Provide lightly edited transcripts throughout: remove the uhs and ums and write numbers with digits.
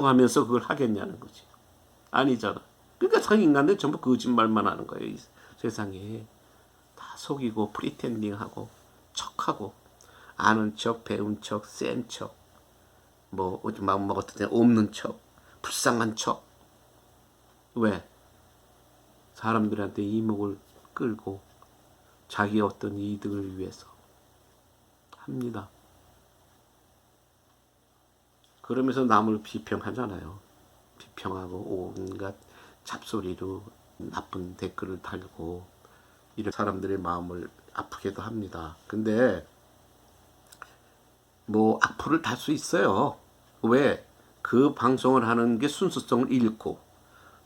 방송하면서 그걸 하겠냐는 거지. 아니잖아. 그러니까 성인간들 전부 거짓말만 하는 거예요. 이 세상에. 다 속이고 프리텐딩하고 척하고 아는 척, 배운 척, 센 척, 뭐 어떤 데 없는 척, 불쌍한 척. 왜? 사람들한테 이목을 끌고 자기 어떤 이득을 위해서 합니다. 그러면서 남을 비평하잖아요. 비평하고 온갖 잡소리로 나쁜 댓글을 달고 이런 사람들의 마음을 아프게도 합니다. 근데 뭐 악플을 달 수 있어요. 왜? 그 방송을 하는 게 순수성을 잃고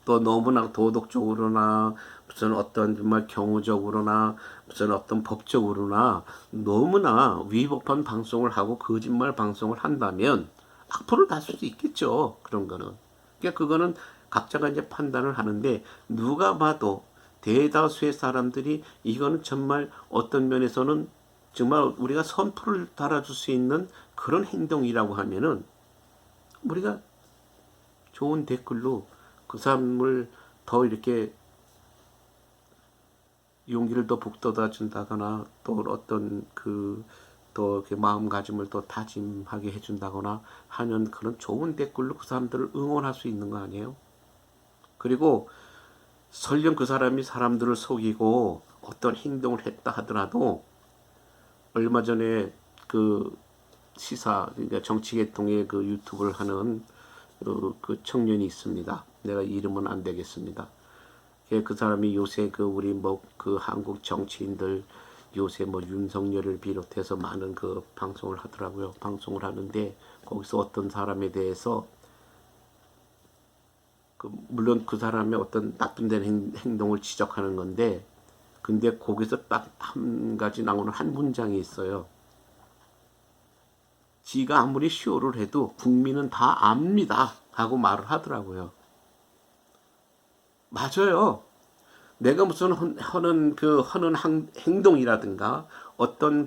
또 너무나 도덕적으로나 무슨 어떤 정말 경우적으로나 무슨 어떤 법적으로나 너무나 위법한 방송을 하고 거짓말 방송을 한다면 악플을 달 수도 있겠죠. 그런 거는. 그러니까 그거는 각자가 이제 판단을 하는데 누가 봐도 대다수의 사람들이 이거는 정말 어떤 면에서는 정말 우리가 선풀을 달아줄 수 있는 그런 행동이라고 하면은 우리가 좋은 댓글로 그 사람을 더 이렇게 용기를 더 북돋아 준다거나 또 어떤 또 마음가짐을 더 다짐하게 해준다거나 하는 그런 좋은 댓글로 그 사람들을 응원할 수 있는 거 아니에요? 그리고 설령 그 사람이 사람들을 속이고 어떤 행동을 했다 하더라도 얼마 전에 그 시사, 그러니까 정치계통의 그 유튜브를 하는 그 청년이 있습니다. 내가 이름은 안 되겠습니다. 그 사람이 요새 그 우리 뭐 그 한국 정치인들 요새 뭐 윤석열을 비롯해서 많은 그 방송을 하더라고요. 방송을 하는데 거기서 어떤 사람에 대해서 물론 그 사람의 어떤 나쁜 행동을 지적하는 건데 근데 거기서 딱 한 가지 나오는 한 문장이 있어요. 지가 아무리 쇼를 해도 국민은 다 압니다 하고 말을 하더라고요. 맞아요. 내가 무슨 하는 행동이라든가 어떤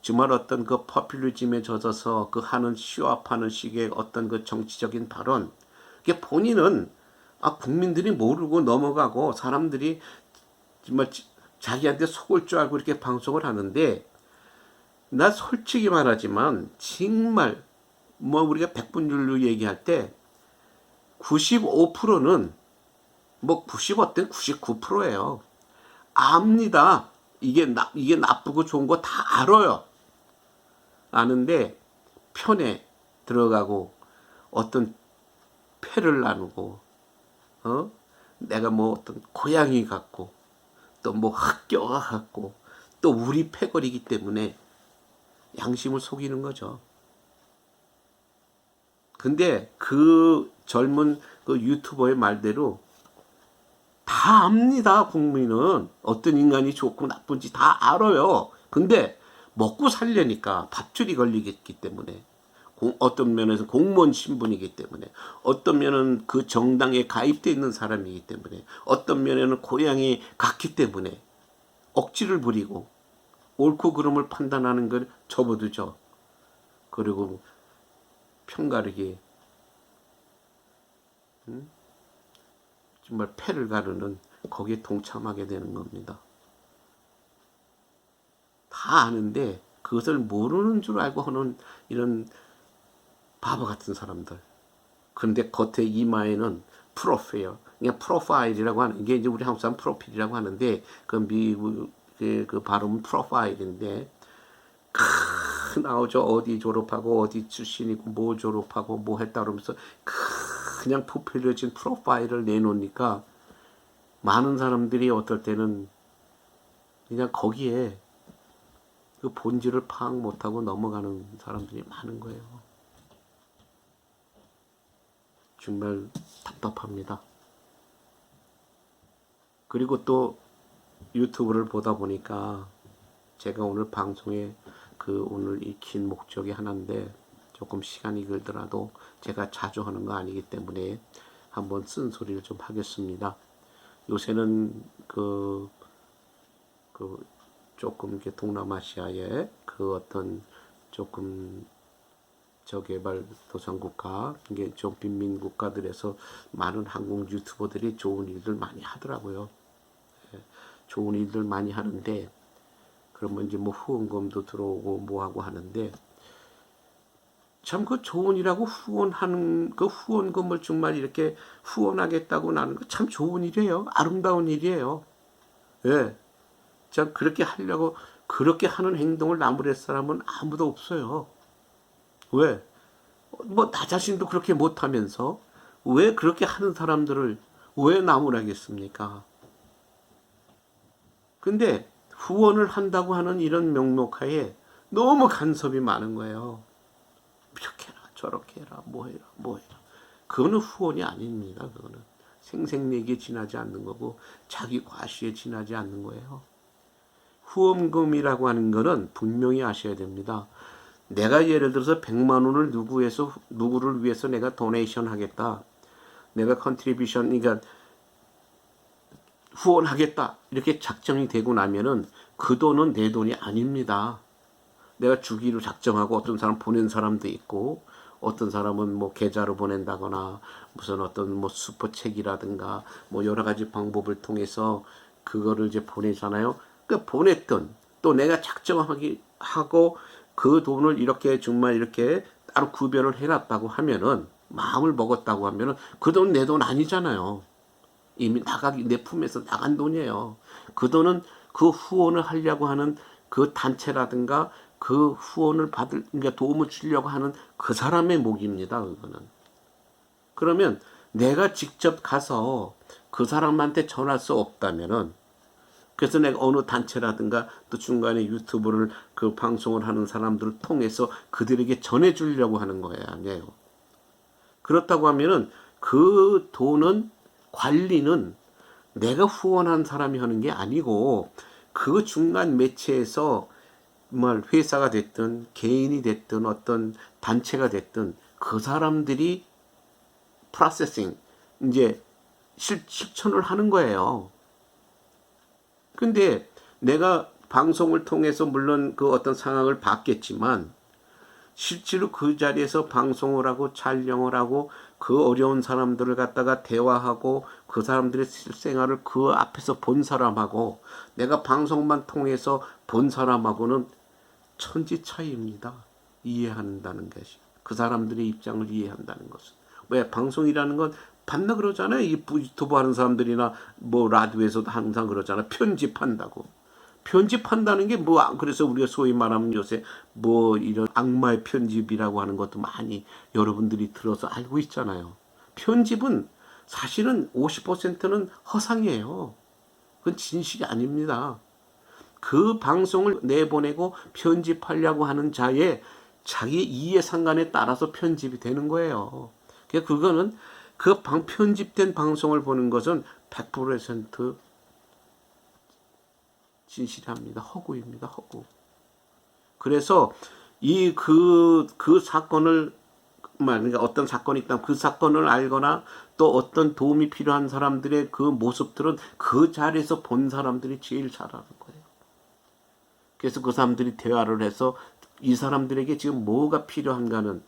정말 어떤 그 퍼퓰리즘에 젖어서 그 하는 쇼업하는 식의 어떤 그 정치적인 발언, 이게 본인은 국민들이 모르고 넘어가고 사람들이 정말 자기한테 속을 줄 알고 이렇게 방송을 하는데 나 솔직히 말하지만 정말 뭐 우리가 백분율로 얘기할 때 95%는 뭐 90 어때 99%예요. 압니다. 이게 나쁘고 좋은 거 다 알아요. 아는데 편에 들어가고 어떤 패를 나누고 내가 뭐 어떤 고양이 같고 또 뭐 학교가 같고 또 우리 패거리기 때문에 양심을 속이는 거죠. 근데 그 젊은 그 유튜버의 말대로 다 압니다. 국민은 어떤 인간이 좋고 나쁜지 다 알아요. 근데 먹고 살려니까 밥줄이 걸리기 때문에 어떤 면에서 공무원 신분이기 때문에 어떤 면은 그 정당에 가입되어 있는 사람이기 때문에 어떤 면에는 고향이 같기 때문에 억지를 부리고 옳고 그름을 판단하는 걸 접어두죠. 그리고 편가르기 정말 패를 가르는 거기에 동참하게 되는 겁니다. 다 아는데 그것을 모르는 줄 알고 하는 이런 바보 같은 사람들. 그런데 겉에 이마에는 프로페어, 그냥 프로파일이라고 하는 게 이제 우리 한국 사람 프로필이라고 하는데 그 미국의 그 발음은 프로파일인데 나오죠. 어디 졸업하고 어디 출신이고 뭐 졸업하고 뭐 했다 그러면서 그냥 부풀려진 프로파일을 내놓으니까 많은 사람들이 어떨 때는 그냥 거기에 그 본질을 파악 못하고 넘어가는 사람들이 많은 거예요. 정말 답답합니다. 그리고 또 유튜브를 보다 보니까 제가 오늘 방송에 오늘 익힌 목적이 하나인데 조금 시간이 걸더라도 제가 자주 하는 거 아니기 때문에 한번 쓴소리를 좀 하겠습니다. 요새는 조금 이렇게 동남아시아의 그 어떤 조금 저개발도상국가, 이게 좀 빈민 국가들에서 많은 한국 유튜버들이 좋은 일들 많이 하더라고요. 좋은 일들 많이 하는데, 그러면 이제 뭐 후원금도 들어오고 뭐하고 하는데, 참 그 좋은 일하고 후원하는 그 후원금을 정말 이렇게 후원하겠다고 나는 거 참 좋은 일이에요. 아름다운 일이에요. 예. 참 그렇게 하려고 그렇게 하는 행동을 나무랄 사람은 아무도 없어요. 왜? 뭐 나 자신도 그렇게 못하면서 왜 그렇게 하는 사람들을 왜 나무라겠습니까? 근데 후원을 한다고 하는 이런 명목하에 너무 간섭이 많은 거예요. 이렇게 해라 저렇게 해라 뭐 해라 뭐 해라. 그거는 후원이 아닙니다. 그거는 생색내기에 지나지 않는 거고 자기 과시에 지나지 않는 거예요. 후원금이라고 하는 거는 분명히 아셔야 됩니다. 내가 예를 들어서 100만 원을 누구를 위해서 내가 도네이션 하겠다. 내가 컨트리뷰션, 그러니까 후원하겠다. 이렇게 작정이 되고 나면은 그 돈은 내 돈이 아닙니다. 내가 주기로 작정하고 어떤 사람 보낸 사람도 있고 어떤 사람은 뭐 계좌로 보낸다거나 무슨 어떤 뭐 슈퍼책이라든가 뭐 여러 가지 방법을 통해서 그거를 이제 보내잖아요. 그 보냈던 또 내가 작정하고 그 돈을 이렇게 정말 이렇게 따로 구별을 해놨다고 하면은 마음을 먹었다고 하면은 그 돈 내 돈 아니잖아요. 이미 내 품에서 나간 돈이에요. 그 돈은 그 후원을 하려고 하는 그 단체라든가 그 후원을 그러니까 도움을 주려고 하는 그 사람의 목입니다. 그거는. 그러면 내가 직접 가서 그 사람한테 전할 수 없다면은 그래서 내가 어느 단체라든가 또 중간에 유튜브를 그 방송을 하는 사람들을 통해서 그들에게 전해주려고 하는 거예요. 아니에요. 그렇다고 하면은 그 돈은 관리는 내가 후원한 사람이 하는 게 아니고 그 중간 매체에서 뭐 회사가 됐든 개인이 됐든 어떤 단체가 됐든 그 사람들이 프로세싱 이제 실천을 하는 거예요. 근데 내가 방송을 통해서 물론 그 어떤 상황을 봤겠지만 실제로 그 자리에서 방송을 하고 촬영을 하고 그 어려운 사람들을 갖다가 대화하고 그 사람들의 실생활을 그 앞에서 본 사람하고 내가 방송만 통해서 본 사람하고는 천지 차이입니다. 이해한다는 것이. 그 사람들의 입장을 이해한다는 것은. 왜? 방송이라는 건 봤나 그러잖아요. 이 유튜브 하는 사람들이나 뭐 라디오에서도 항상 그러잖아요. 편집한다고. 편집한다는 게 뭐, 그래서 우리가 소위 말하면 요새 뭐 이런 악마의 편집이라고 하는 것도 많이 여러분들이 들어서 알고 있잖아요. 편집은 사실은 50%는 허상이에요. 그건 진실이 아닙니다. 그 방송을 내보내고 편집하려고 하는 자의 자기 이해상관에 따라서 편집이 되는 거예요. 그거는 편집된 방송을 보는 것은 100% 진실합니다. 허구입니다. 허구. 그래서 그 사건을 그러니까 어떤 사건이 있다면 그 사건을 알거나 또 어떤 도움이 필요한 사람들의 그 모습들은 그 자리에서 본 사람들이 제일 잘 아는 거예요. 그래서 그 사람들이 대화를 해서 이 사람들에게 지금 뭐가 필요한가는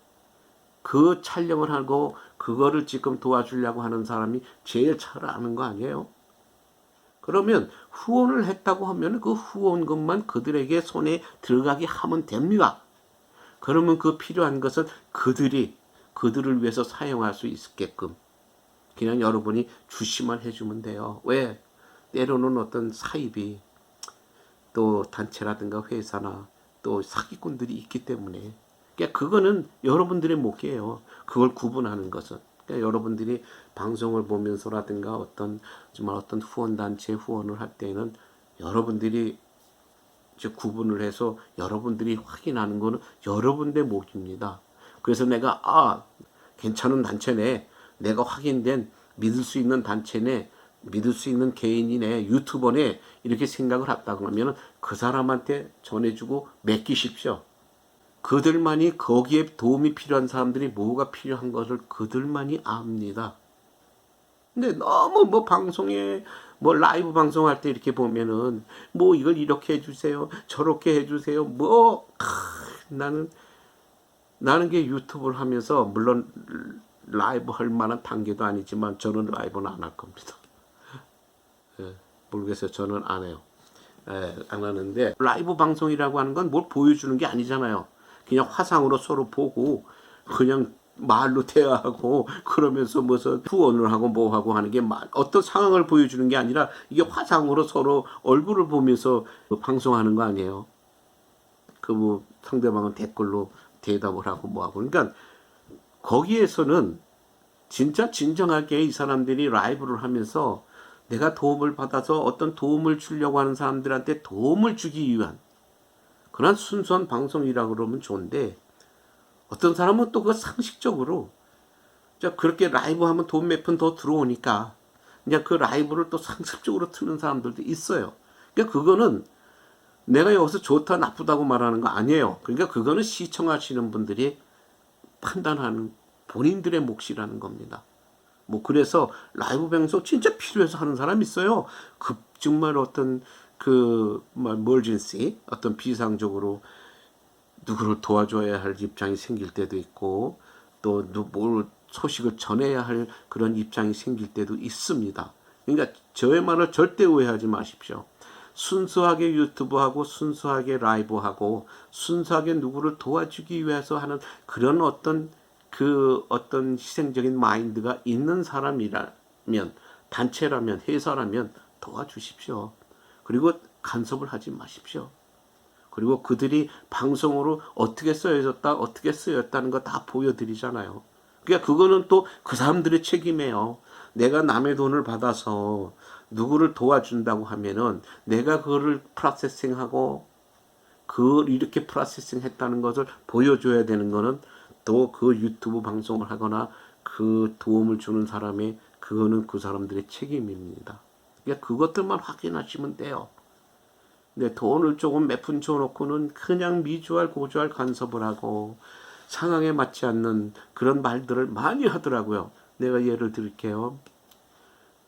그 촬영을 하고 그거를 지금 도와주려고 하는 사람이 제일 잘 아는 거 아니에요? 그러면 후원을 했다고 하면 그 후원금만 그들에게 손에 들어가게 하면 됩니다. 그러면 그 필요한 것은 그들을 위해서 사용할 수 있게끔 그냥 여러분이 주시만 해주면 돼요. 왜? 때로는 어떤 사입이 또 단체라든가 회사나 또 사기꾼들이 있기 때문에 그러니까 그거는 여러분들의 몫이에요. 그걸 구분하는 것은. 그러니까 여러분들이 방송을 보면서라든가 정말 어떤 후원단체 후원을 할 때는 여러분들이 이제 구분을 해서 여러분들이 확인하는 거는 여러분들의 몫입니다. 그래서 내가 괜찮은 단체네, 내가 확인된 믿을 수 있는 단체네, 믿을 수 있는 개인이네, 유튜버네 이렇게 생각을 했다고 하면 그 사람한테 전해주고 맡기십시오. 그들만이 거기에 도움이 필요한 사람들이 뭐가 필요한 것을 그들만이 압니다. 근데 너무 뭐 방송에 뭐 라이브 방송할 때 이렇게 보면은 뭐 이걸 이렇게 해주세요, 저렇게 해주세요. 나는 나는 게 유튜브를 하면서 물론 라이브 할 만한 단계도 아니지만 저는 라이브는 안 할 겁니다. 예, 모르겠어요. 저는 안 해요. 예, 안 하는데 라이브 방송이라고 하는 건 뭘 보여주는 게 아니잖아요. 그냥 화상으로 서로 보고 그냥 말로 대화하고 그러면서 무슨 후원을 하고 뭐 하고 하는 게 어떤 상황을 보여주는 게 아니라 이게 화상으로 서로 얼굴을 보면서 방송하는 거 아니에요. 그 뭐 상대방은 댓글로 대답을 하고 뭐 하고 그러니까 거기에서는 진짜 진정하게 이 사람들이 라이브를 하면서 내가 도움을 받아서 어떤 도움을 주려고 하는 사람들한테 도움을 주기 위한 그런 순수한 방송이라고 그러면 좋은데 어떤 사람은 또 그 상식적으로 그렇게 라이브 하면 돈 몇 푼 더 들어오니까 그냥 그 라이브를 또 상습적으로 트는 사람들도 있어요. 그러니까 그거는 내가 여기서 좋다 나쁘다고 말하는 거 아니에요. 그러니까 그거는 시청하시는 분들이 판단하는 본인들의 몫이라는 겁니다. 뭐 그래서 라이브 방송 진짜 필요해서 하는 사람 있어요. 그 정말 어떤 그 emergency 어떤 비상적으로 누구를 도와줘야 할 입장이 생길 때도 있고 또 뭘 소식을 전해야 할 그런 입장이 생길 때도 있습니다. 그러니까 저의 말을 절대 오해하지 마십시오. 순수하게 유튜브하고 순수하게 라이브하고 순수하게 누구를 도와주기 위해서 하는 그런 어떤 그 어떤 희생적인 마인드가 있는 사람이라면 단체라면 회사라면 도와주십시오. 그리고 간섭을 하지 마십시오. 그리고 그들이 방송으로 어떻게 쓰여졌다 어떻게 쓰였다는 거 다 보여드리잖아요. 그러니까 그거는 또 그 사람들의 책임이에요. 내가 남의 돈을 받아서 누구를 도와준다고 하면은 내가 그거를 프로세싱하고 그걸 이렇게 프로세싱 했다는 것을 보여줘야 되는 거는 또 그 유튜브 방송을 하거나 그 도움을 주는 사람의 그거는 그 사람들의 책임입니다. 그러니까 그것들만 확인하시면 돼요. 근데 돈을 조금 몇 푼 줘놓고는 그냥 미주알 고주알 간섭을 하고 상황에 맞지 않는 그런 말들을 많이 하더라고요. 내가 예를 들게요.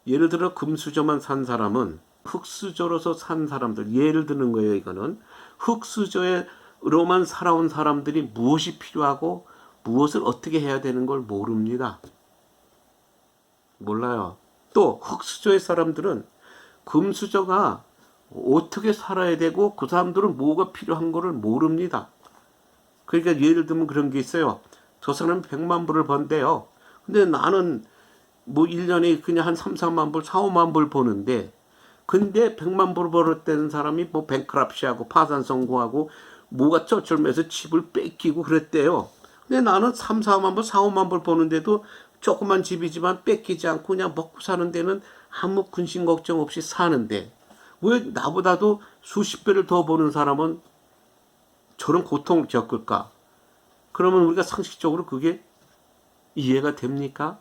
예를 들어 금수저만 산 사람은 흙수저로서 산 사람들 예를 드는 거예요. 이거는 흙수저로만 살아온 사람들이 무엇이 필요하고 무엇을 어떻게 해야 되는 걸 모릅니다. 몰라요. 또 흙수저의 사람들은 금수저가 어떻게 살아야 되고 그 사람들은 뭐가 필요한 거를 모릅니다. 그러니까 예를 들면 그런 게 있어요. 저 사람은 100만 불을 번대요. 근데 나는 뭐 1년에 그냥 한 3, 4만 불, 4, 5만 불 버는데 근데 100만 불 벌었다는 사람이 뭐 뱅크랍시하고 파산 선고하고 뭐가 쩔쩔매서 집을 뺏기고 그랬대요. 근데 나는 3, 4만 불, 4, 5만 불 버는데도 조그만 집이지만 뺏기지 않고 그냥 먹고 사는 데는 아무 근심 걱정 없이 사는데 왜 나보다도 수십 배를 더 버는 사람은 저런 고통을 겪을까? 그러면 우리가 상식적으로 그게 이해가 됩니까?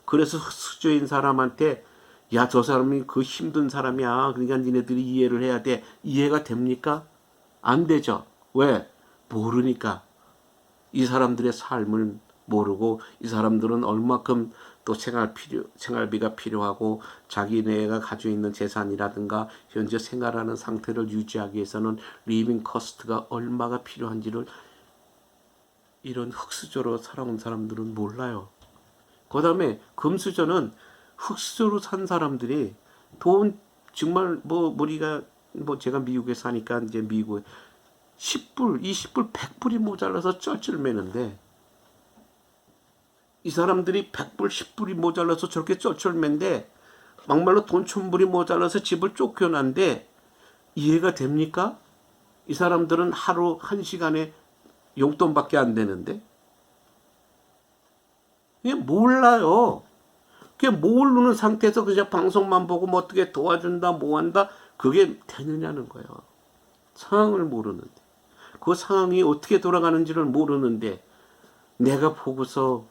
그래서 수저인 사람한테 야, 저 사람이 그 힘든 사람이야. 그러니까 니네들이 이해를 해야 돼. 이해가 됩니까? 안 되죠. 왜? 모르니까. 이 사람들의 삶을 모르고 이 사람들은 얼마큼 또 생활비가 필요하고 자기네가 가지고 있는 재산이라든가 현재 생활하는 상태를 유지하기 위해서는 리빙 커스트가 얼마가 필요한지를 이런 흙수저로 살아온 사람들은 몰라요. 그 다음에 금수저는 흙수저로 산 사람들이 돈 정말 뭐 우리가 뭐 제가 미국에 사니까 이제 미국에 10불, 20불, 100불이 모자라서 쩔쩔매는데 이 사람들이 100불, 10불이 모자라서 저렇게 쩔쩔맨데 막말로 돈 1000불이 모자라서 집을 쫓겨난데 이해가 됩니까? 이 사람들은 하루 1시간에 용돈밖에 안 되는데 그냥 몰라요. 그게 모르는 상태에서 그냥 방송만 보고 뭐 어떻게 도와준다 뭐 한다 그게 되느냐는 거예요. 상황을 모르는데 그 상황이 어떻게 돌아가는지를 모르는데 내가 보고서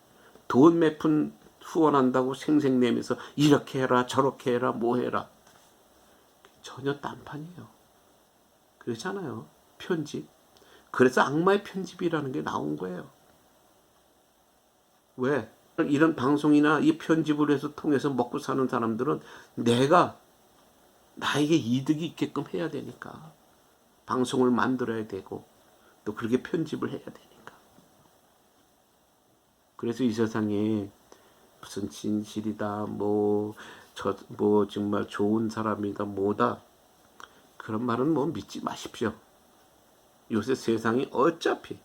돈 몇 푼 후원한다고 생색내면서 이렇게 해라 저렇게 해라 뭐 해라 전혀 딴판이에요. 그렇잖아요. 편집. 그래서 악마의 편집이라는 게 나온 거예요. 왜? 이런 방송이나 이 편집을 해서 통해서 먹고 사는 사람들은 내가 나에게 이득이 있게끔 해야 되니까 방송을 만들어야 되고 또 그렇게 편집을 해야 되니까 그래서 이 세상에 무슨 진실이다, 뭐 정말 좋은 사람이다, 뭐다, 그런 말은 뭐 믿지 마십시오. 요새 세상이 어차피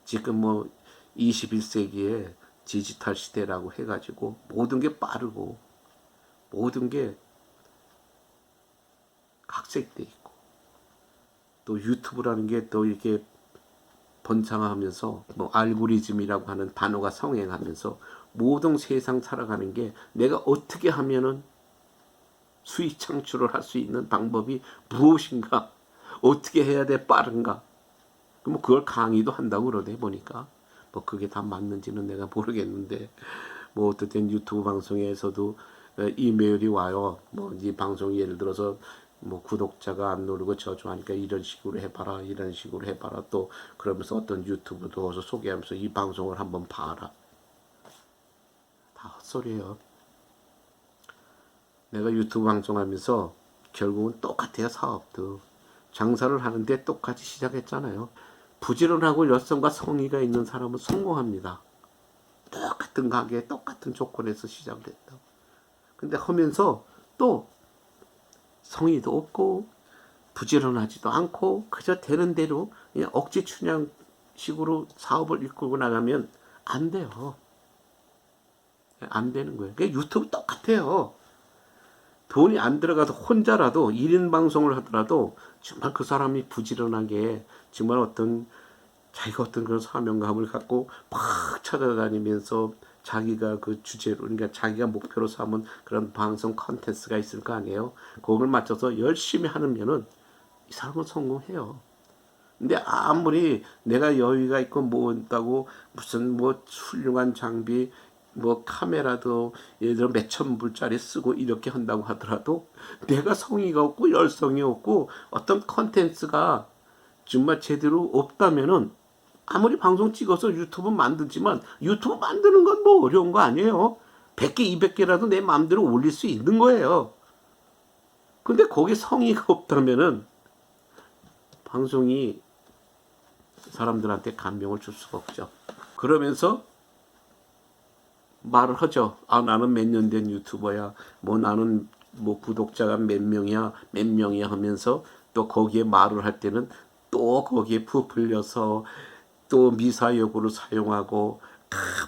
지금 뭐 21세기에 디지털 시대라고 해가지고 모든 게 빠르고 모든 게 각색돼 있고, 또 유튜브라는 게 또 이렇게 번창하면서 뭐 알고리즘이라고 하는 단어가 성행하면서 모든 세상 살아가는 게 내가 어떻게 하면은 수익 창출을 할 수 있는 방법이 무엇인가, 어떻게 해야 돼 빠른가, 뭐 그걸 강의도 한다고 그러대 보니까. 뭐 그게 다 맞는지는 내가 모르겠는데, 뭐 어쨌든 유튜브 방송에서도 이메일이 와요. 뭐 이 방송 예를 들어서 뭐 구독자가 안 누르고 저주하니까 이런 식으로 해봐라, 이런 식으로 해봐라, 또 그러면서 어떤 유튜브도 어서 소개하면서 이 방송을 한번 봐라. 다 헛소리예요. 내가 유튜브 방송하면서 결국은 똑같아요. 사업도 장사를 하는데 똑같이 시작했잖아요. 부지런하고 열성과 성의가 있는 사람은 성공합니다. 똑같은 가게에 똑같은 조건에서 시작을 했다고. 근데 하면서 또 성의도 없고 부지런하지도 않고 그저 되는 대로 그냥 억지 춘향식으로 사업을 이끌고 나가면 안 돼요. 안 되는 거예요. 유튜브 똑같아요. 돈이 안 들어가도 혼자라도 1인 방송을 하더라도 정말 그 사람이 부지런하게 정말 자기가 어떤 그런 사명감을 갖고 막 찾아다니면서 자기가 그 주제로, 그러니까 자기가 목표로 삼은 그런 방송 컨텐츠가 있을 거 아니에요. 그걸 맞춰서 열심히 하면은 이 사람은 성공해요. 근데 아무리 내가 여유가 있고 뭐 있다고 무슨 뭐 훌륭한 장비, 뭐 카메라도 예를 들어 몇천 불짜리 쓰고 이렇게 한다고 하더라도 내가 성의가 없고 열성이 없고 어떤 컨텐츠가 정말 제대로 없다면은 아무리 방송 찍어서 유튜브 만들지만 유튜브 만드는 건 뭐 어려운 거 아니에요. 100개, 200개라도 내 마음대로 올릴 수 있는 거예요. 근데 거기에 성의가 없다면은 방송이 사람들한테 감명을 줄 수가 없죠. 그러면서 말을 하죠. 아, 나는 몇 년 된 유튜버야. 뭐 나는 뭐 구독자가 몇 명이야 하면서 또 거기에 말을 할 때는 또 거기에 부풀려서 또 미사여구를 사용하고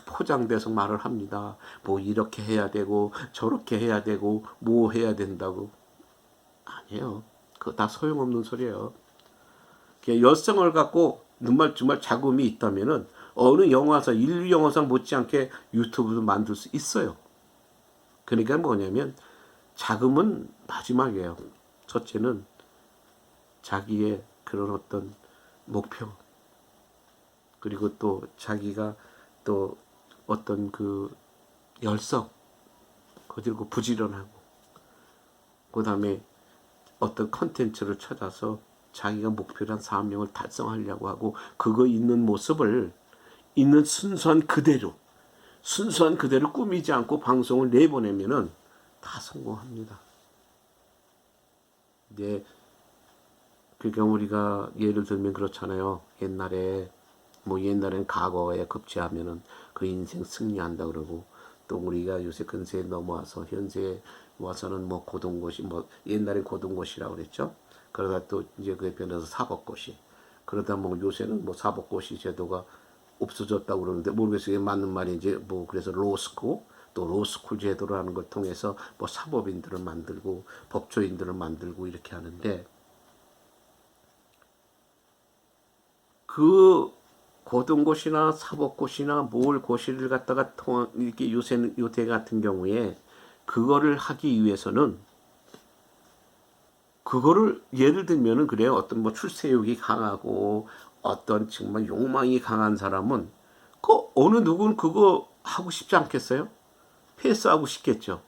포장돼서 말을 합니다. 뭐 이렇게 해야 되고 저렇게 해야 되고 뭐 해야 된다고. 아니에요. 그거 다 소용없는 소리예요. 열성을 갖고 정말 자금이 있다면은 어느 영화사, 인류 영화사 못지않게 유튜브도 만들 수 있어요. 그러니까 뭐냐면 자금은 마지막이에요. 첫째는 자기의 그런 어떤 목표, 그리고 또 자기가 또 어떤 그 열성, 그리고 부지런하고, 그 다음에 어떤 컨텐츠를 찾아서 자기가 목표란 사명을 달성하려고 하고 그거 있는 모습을 있는 순수한 그대로 꾸미지 않고 방송을 내보내면은 다 성공합니다. 네, 그러니까 우리가 예를 들면 그렇잖아요. 옛날에는 과거에 급제하면은 그 인생 승리한다 그러고, 또 우리가 요새 근세에 넘어와서 현재에 와서는 뭐 고동고시, 뭐 옛날에 고동고시라고 그랬죠. 그러다 또 이제 그게 변해서 사법고시. 그러다 뭐 요새는 뭐 사법고시 제도가 없어졌다고 그러는데 모르겠어요. 이게 맞는 말인지. 뭐 그래서 로스쿨, 또 로스쿨 제도라는 걸 통해서 뭐 사법인들을 만들고 법조인들을 만들고 이렇게 하는데, 그 고등고시나 사법고시나 고시를 갖다가 이렇게 요새 같은 경우에 그거를 하기 위해서는, 그거를 예를 들면은 그래요. 어떤 뭐 출세욕이 강하고 어떤 정말 욕망이 강한 사람은 어느 누구는 그거 하고 싶지 않겠어요? 패스하고 싶겠죠.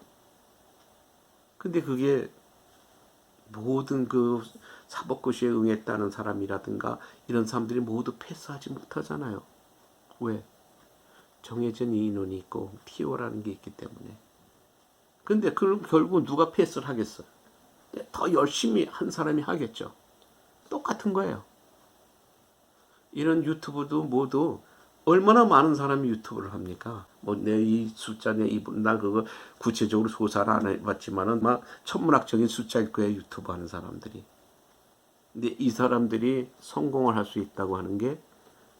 근데 그게 모든 그 사법고시에 응했다는 사람이라든가 이런 사람들이 모두 패스하지 못하잖아요. 왜? 정해진 인원이 있고 티오라는 게 있기 때문에. 근데 그럼 결국 누가 패스를 하겠어? 더 열심히 한 사람이 하겠죠. 똑같은 거예요. 이런 유튜브도 모두 얼마나 많은 사람이 유튜브를 합니까? 뭐 내 이 숫자냐 이분 날 그거 구체적으로 조사를 안 해봤지만은 막 천문학적인 숫자일 거예요, 유튜브 하는 사람들이. 근데 이 사람들이 성공을 할 수 있다고 하는 게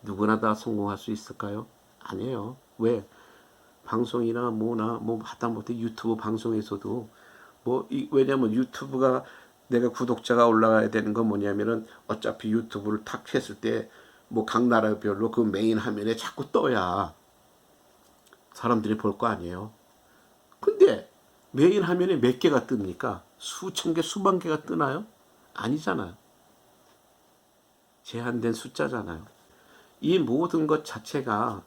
누구나 다 성공할 수 있을까요? 아니에요. 왜? 방송이나 뭐나 뭐 하다못해 유튜브 방송에서도 왜냐면 유튜브가 내가 구독자가 올라가야 되는 건 뭐냐면은 어차피 유튜브를 탁 했을 때 뭐 각 나라별로 그 메인 화면에 자꾸 떠야 사람들이 볼 거 아니에요. 근데 메인 화면에 몇 개가 뜹니까? 수천 개, 수만 개가 뜨나요? 아니잖아요. 제한된 숫자잖아요. 이 모든 것 자체가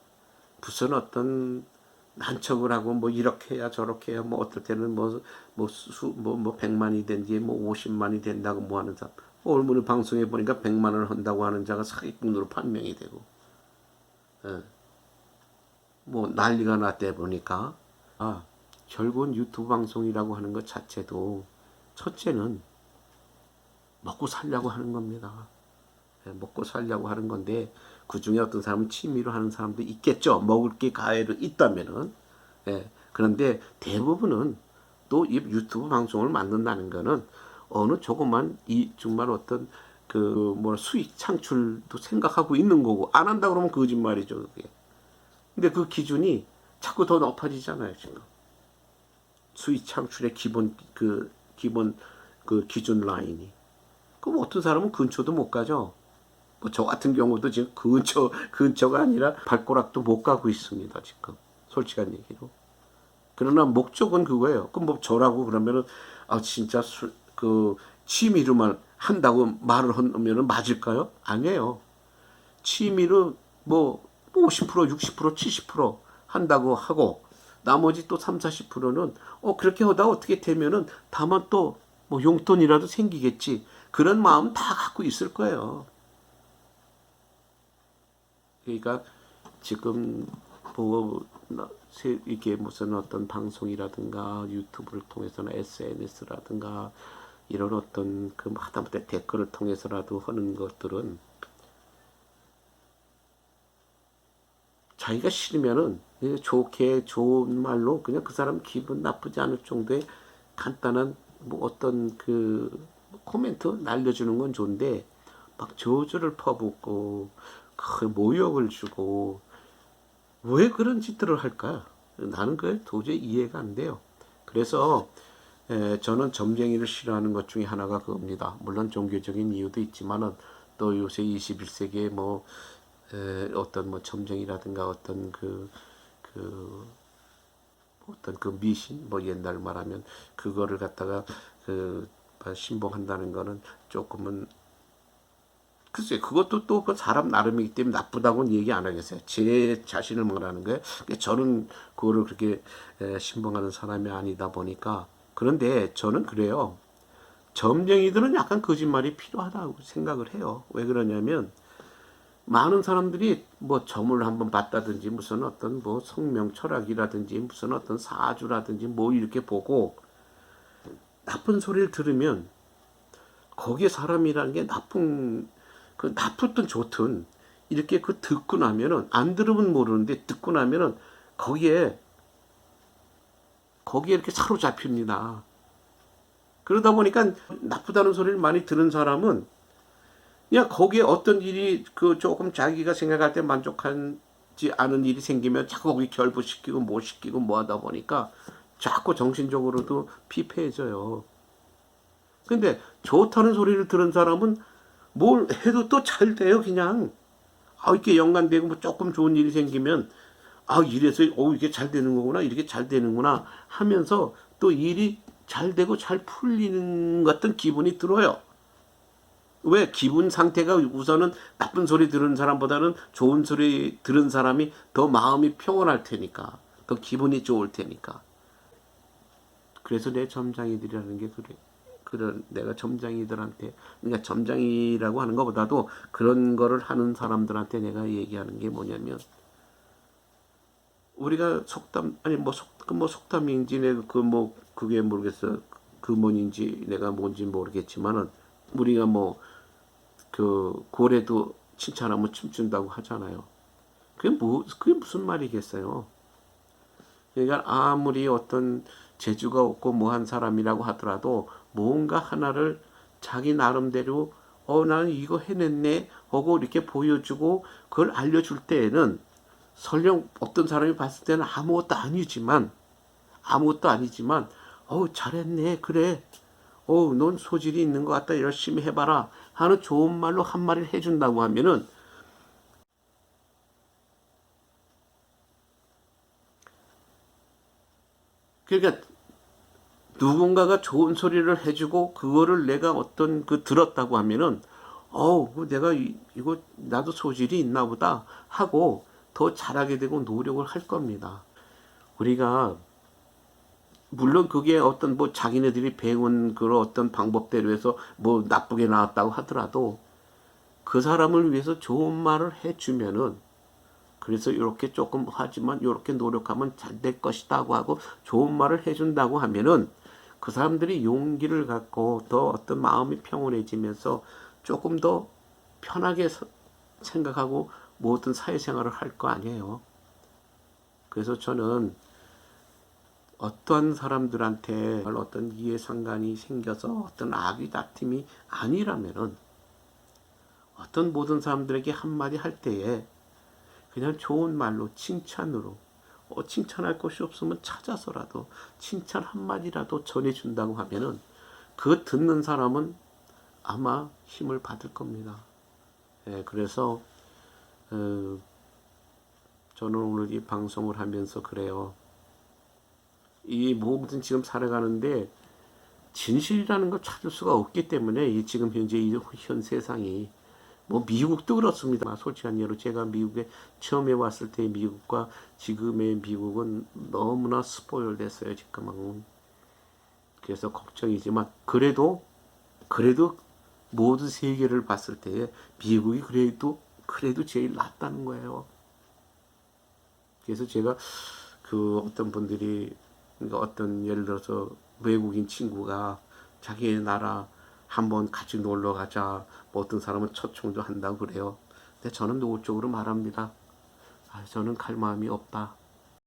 무슨 어떤 난척을 하고 뭐 이렇게 해야 저렇게 해야 뭐 어떨 때는 뭐 100만이 된뒤 뭐 50만이 된다고 뭐 하는 사람 얼마나 방송에 보니까 100만을 한다고 하는 자가 사기꾼으로 판명이 되고 예. 뭐 난리가 났대 보니까 결국은 유튜브 방송이라고 하는 것 자체도 첫째는 먹고 살려고 하는 겁니다. 예, 먹고 살려고 하는 건데 그 중에 어떤 사람은 취미로 하는 사람도 있겠죠. 먹을 게 가해로 있다면은. 예, 그런데 대부분은 또 이 유튜브 방송을 만든다는 거는 어느 조그만 이 정말 어떤 수익 창출도 생각하고 있는 거고 안 한다 그러면 거짓말이죠. 그게. 근데 그 기준이 자꾸 더 높아지잖아요, 지금. 수익 창출의 기본 그 기준 라인이. 그럼 어떤 사람은 근처도 못 가죠. 뭐 저 같은 경우도 지금 근처가 아니라 발가락도 못 가고 있습니다, 지금. 솔직한 얘기로. 그러나 목적은 그거예요. 그럼 뭐 저라고 그러면은 진짜 취미로만 한다고 말을 하면은 맞을까요? 아니에요. 취미로 뭐 50%, 60%, 70% 한다고 하고 나머지 또 3, 40%는 그렇게 하다 어떻게 되면은 다만 또 뭐 용돈이라도 생기겠지. 그런 마음 다 갖고 있을 거예요. 그러니까 지금 이게 무슨 어떤 방송이라든가 유튜브를 통해서나 SNS라든가 이런 어떤 하다못해 댓글을 통해서라도 하는 것들은 자기가 싫으면은 좋게 좋은 말로 그냥 그 사람 기분 나쁘지 않을 정도의 간단한 뭐 어떤 코멘트 날려주는 건 좋은데 막 저주를 퍼붓고 모욕을 주고 왜 그런 짓들을 할까? 나는 그게 도저히 이해가 안 돼요. 그래서 저는 점쟁이를 싫어하는 것 중에 하나가 그겁니다. 물론 종교적인 이유도 있지만은 또 요새 21세기에 어떤 뭐 점쟁이라든가 어떤 그 미신 뭐 옛날 말하면 그거를 갖다가 신봉한다는 거는 조금은 글쎄 그것도 또 그 사람 나름이기 때문에 나쁘다고는 얘기 안 하겠어요. 제 자신을 말하는 거예요. 저는 그거를 그렇게 신봉하는 사람이 아니다 보니까 그런데 저는 그래요. 점쟁이들은 약간 거짓말이 필요하다고 생각을 해요. 왜 그러냐면 많은 사람들이 뭐 점을 한번 봤다든지 무슨 어떤 뭐 성명 철학이라든지 무슨 어떤 사주라든지 뭐 이렇게 보고 나쁜 소리를 들으면 거기에 사람이라는 게 나쁘든 좋든 이렇게 듣고 나면은 안 들으면 모르는데 듣고 나면은 거기에 이렇게 사로잡힙니다. 그러다 보니까 나쁘다는 소리를 많이 들은 사람은 그냥 거기에 어떤 일이 조금 자기가 생각할 때 만족하지 않은 일이 생기면 자꾸 거기 결부시키고 뭐 시키고 뭐 하다 보니까 자꾸 정신적으로도 피폐해져요. 근데 좋다는 소리를 들은 사람은 뭘 해도 또 잘 돼요, 그냥. 이렇게 연관되고 뭐 조금 좋은 일이 생기면 이래서 이게 잘 되는 거구나, 이렇게 잘 되는구나 하면서 또 일이 잘 되고 잘 풀리는 것 같은 기분이 들어요. 왜? 기분 상태가 우선은 나쁜 소리 들은 사람보다는 좋은 소리 들은 사람이 더 마음이 평온할 테니까. 더 기분이 좋을 테니까. 그래서 내 점장이들이라는 게 그래. 내가 점장이들한테, 그러니까 점장이라고 하는 것보다도 그런 거를 하는 사람들한테 내가 얘기하는 게 뭐냐면, 우리가 속담인지 내가 그게 모르겠어. 근본인지 내가 뭔지 모르겠지만은, 우리가 고래도 칭찬하면 춤춘다고 하잖아요. 그게 무슨 말이겠어요? 그러니까 아무리 어떤 재주가 없고 뭐한 사람이라고 하더라도 뭔가 하나를 자기 나름대로 나는 이거 해냈네 하고 이렇게 보여주고 그걸 알려줄 때에는 설령 어떤 사람이 봤을 때는 아무것도 아니지만 잘했네 그래 넌 소질이 있는 것 같다 열심히 해봐라 하는 좋은 말로 한마디를 해준다고 하면은 그러니까 누군가가 좋은 소리를 해주고 그거를 내가 어떤 들었다고 하면은 내가 이거 나도 소질이 있나 보다 하고 더 잘하게 되고 노력을 할 겁니다. 우리가 물론 그게 어떤 뭐 자기네들이 배운 그런 어떤 방법대로 해서 뭐 나쁘게 나왔다고 하더라도 그 사람을 위해서 좋은 말을 해주면은 그래서 이렇게 조금 하지만 이렇게 노력하면 잘 될 것이다고 하고 좋은 말을 해준다고 하면은 그 사람들이 용기를 갖고 더 어떤 마음이 평온해지면서 조금 더 편하게 생각하고 모든 사회생활을 할 거 아니에요. 그래서 저는 어떤 사람들한테 어떤 이해상관이 생겨서 어떤 악의 다툼이 아니라면은 어떤 모든 사람들에게 한마디 할 때에 그냥 좋은 말로 칭찬으로 칭찬할 것이 없으면 찾아서라도 칭찬 한마디라도 전해준다고 하면은 그 듣는 사람은 아마 힘을 받을 겁니다. 예, 그래서 저는 오늘 이 방송을 하면서 그래요. 이 모든 지금 살아가는데 진실이라는 걸 찾을 수가 없기 때문에 이 지금 현재 이 현 세상이 뭐 미국도 그렇습니다. 솔직한 예로 제가 미국에 처음에 왔을 때 미국과 지금의 미국은 너무나 스포일 됐어요. 지금은. 그래서 걱정이지만 그래도 모든 세계를 봤을 때 미국이 그래도 제일 낫다는 거예요. 그래서 제가 그 어떤 분들이 그러니까 어떤 예를 들어서 외국인 친구가 자기 나라 한번 같이 놀러 가자. 뭐 어떤 사람은 초청도 한다고 그래요. 근데 저는 노골적으로 말합니다. 저는 갈 마음이 없다.